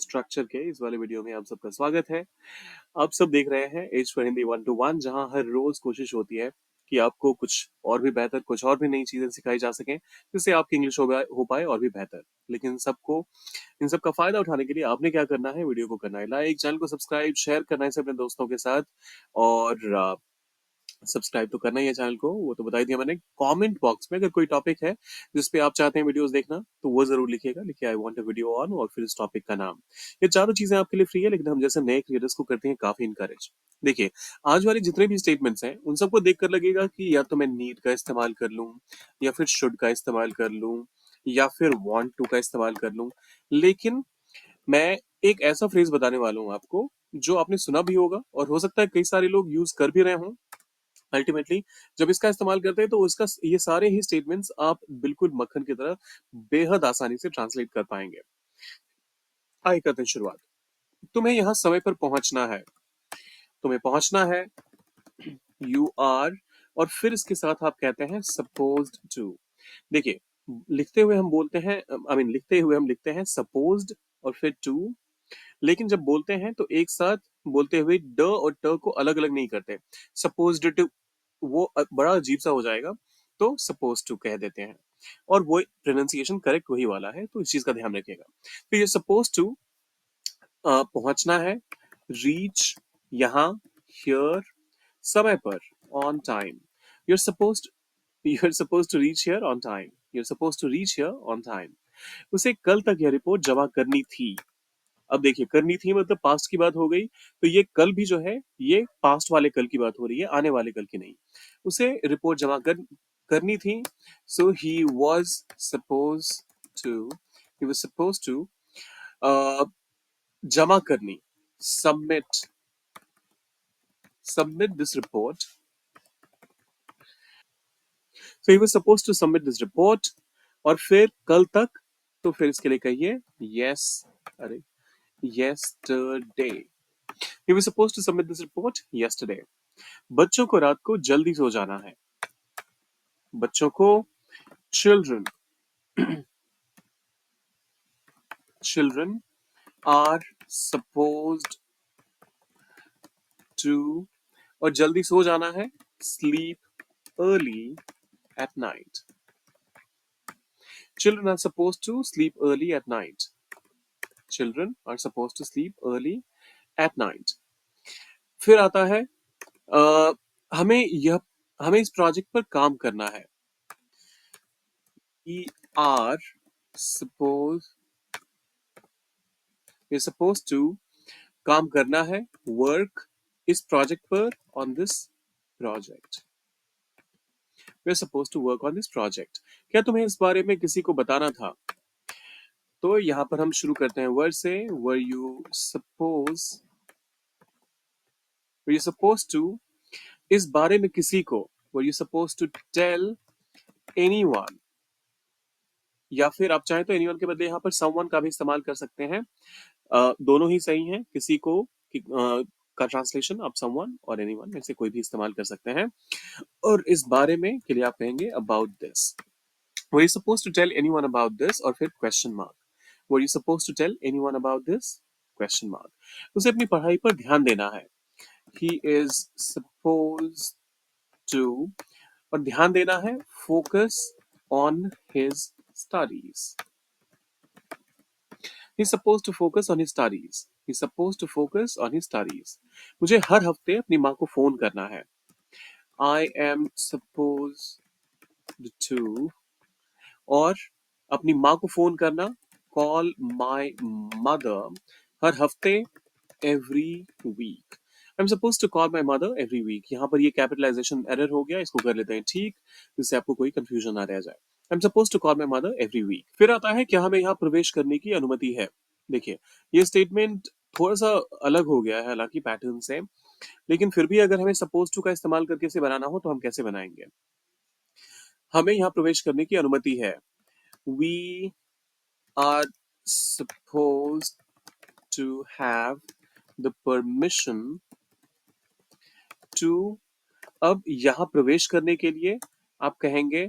Structure के इस वाले वीडियो में आप सबका स्वागत है। आप सब देख रहे हैं एज फॉर हिंदी 1 to 1, जहां हर रोज कोशिश होती है कि आपको कुछ और भी बेहतर, कुछ और भी नई चीजें सिखाई जा सकें, जिससे आपकी इंग्लिश हो पाए और भी बेहतर। लेकिन इन सब का फायदा उठाने के लिए आपने क्या करना है, वीडियो को करना है लाइक, चैनल को सब्सक्राइब, शेयर करना है इसे अपने दोस्तों के साथ। और सब्सक्राइब तो करना ही है चैनल को, वो तो बता ही दिया मैंने। कमेंट बॉक्स में अगर कोई टॉपिक है जिस पे आप चाहते हैं वीडियोस देखना, तो वो जरूर लिखिएगा। लिखिए I want a video on और फिर इस टॉपिक का नाम। ये चारों चीजें आपके लिए फ्री है, लेकिन हम जैसे नए क्रिएटर्स को करते हैं काफी इनकरेज। देखिए, आज वाले जितने भी स्टेटमेंट्स हैं उन सबको देखकर लगेगा कि या तो मैं नीड का इस्तेमाल कर लूं, या फिर शुड का इस्तेमाल कर लूं, या फिर वांट टू का इस्तेमाल कर लूं। लेकिन मैं एक ऐसा फ्रेज बताने वाला हूं आपको जो आपने सुना भी होगा और हो सकता है कई सारे लोग यूज कर भी रहे हों। अल्टीमेटली जब इसका इस्तेमाल करते हैं तो इसका ये सारे ही स्टेटमेंट्स आप बिल्कुल मक्खन की तरह बेहद आसानी से ट्रांसलेट कर पाएंगे। आइए करते हैं शुरुआत। तुम्हें यहाँ समय पर पहुंचना है। तुम्हें पहुंचना है, यू आर, और फिर इसके साथ आप कहते हैं सपोज्ड टू। देखिए, लिखते हुए हम बोलते हैं, लिखते हुए हम लिखते हैं सपोज्ड और फिर टू। लेकिन जब बोलते हैं तो एक साथ बोलते हुए ड और ट को अलग अलग नहीं करते। सपोज्ड टू वो बड़ा अजीब सा हो जाएगा, तो सपोज टू कह देते हैं। और वो प्रोनाउंसिएशन करेक्ट वही वाला है, तो इस चीज का ध्यान रखिएगा। तो ये सपोज टू पहुंचना है, रीच यहाँ, हियर समय पर, on time. You're supposed to reach here on time. You're supposed to reach here on time. उसे कल तक यह रिपोर्ट जमा करनी थी। अब देखिए, करनी थी मतलब पास्ट की बात हो गई, तो ये कल भी जो है ये पास्ट वाले कल की बात हो रही है, आने वाले कल की नहीं। उसे रिपोर्ट करनी थी। So he was suppose to जमा करनी, submit submit this report. So he was suppose to submit this report, और फिर कल तक, तो फिर इसके लिए कहिए यस, अरे yesterday. He was supposed to submit this report yesterday. बच्चों को रात को जल्दी सो जाना है। बच्चों को, children children are supposed to, और जल्दी सो जाना है, sleep early at night. Children are supposed to sleep early at night. Children are supposed to sleep early at night. फिर आता है अ, हमें यह हमें इस प्रोजेक्ट पर काम करना है। We are supposed we're supposed to, काम करना है, work इस प्रोजेक्ट पर, on this project. We're supposed to work on this project. क्या तुम्हें इस बारे में किसी को बताना था? तो यहाँ पर हम शुरू करते हैं वर्ड से। were you supposed to इस बारे में किसी को, were you supposed to tell anyone, या फिर आप चाहें तो anyone के बदले यहाँ पर someone का भी इस्तेमाल कर सकते हैं। दोनों ही सही हैं। किसी को का ट्रांसलेशन आप समवन और एनीवन में से कोई भी इस्तेमाल कर सकते हैं। और इस बारे में के लिए आप कहेंगे about this. Were you suppose to tell anyone about this, और फिर question mark. Were you suppose to tell anyone about this, question mark. उसे अपनी पढ़ाई पर ध्यान देना है। ही इज सपोज टू, और ध्यान देना है, focus on his studies. He's supposed to focus on his studies. He's supposed to focus on his studies. मुझे हर हफ्ते अपनी माँ को फोन करना है। I am supposed to, और अपनी माँ को फोन करना, call my mother हर हफ्ते, every week. I'm supposed to call my mother every week. यहाँ पर ये कैपिटलाइजेशन एरर हो गया, इसको कर लेते हैं ठीक, जिससे आपको कोई कंफ्यूजन ना रह जाए। I'm supposed to call my mother every week. फिर आता है क्या हमें यहाँ प्रवेश करने की अनुमति है। देखिए, ये स्टेटमेंट थोड़ा सा अलग हो गया है हालांकि पैटर्न से, लेकिन फिर भी अगर हमें सपोज टू का इस्तेमाल करके इसे बनाना हो तो हम कैसे बनाएंगे। हमें यहाँ प्रवेश करने की अनुमति है। We are suppose to have the permission to. अब यहाँ प्रवेश करने के लिए आप कहेंगे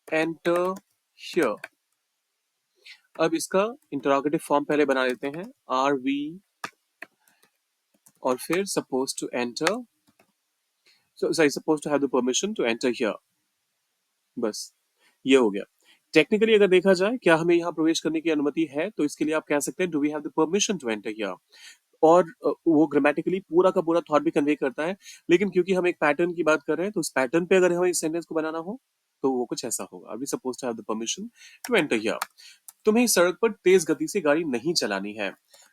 एंटर हियर। अब इसका इंटरोगेटिव फॉर्म पहले बना लेते हैं, आर वी और फिर suppose to enter, suppose to have the permission to enter here. बस ये हो गया। टेक्निकली अगर देखा जाए क्या हमें यहाँ प्रवेश करने की अनुमति है, तो इसके लिए आप कह सकते हैं do we have the permission to enter here. और वो ग्रामेटिकली पूरा का पूरा थॉट भी कन्वे करता है, लेकिन क्योंकि हम एक पैटर्न की बात कर रहे हैं तो उस पैटर्न पे अगर हमें इस सेंटेंस को बनाना हो तो वो कुछ ऐसा होगा, we suppose to have the permission to enter here. तुम्हें इस सड़क पर तेज गति से गाड़ी नहीं चलानी है,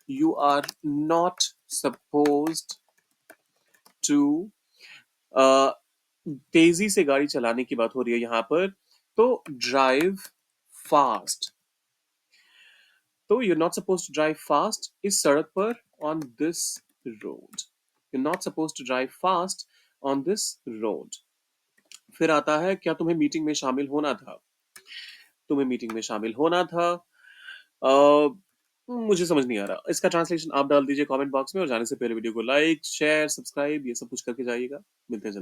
you are not supposed to, तेजी से गाड़ी चलाने की बात हो रही है यहाँ पर, तो ड्राइव फास्ट। तो you not suppose to drive fast इस सड़क पर, on this road. You not suppose to drive fast on this road. फिर आता है क्या तुम्हें मीटिंग में शामिल होना था, तुम्हें मीटिंग में शामिल होना था। मुझे समझ नहीं आ रहा, इसका ट्रांसलेशन आप डाल दीजिए कमेंट बॉक्स में, और जाने से पहले वीडियो को लाइक शेयर सब्सक्राइब ये सब कुछ करके जाइएगा। मिलते हैं जल्दी।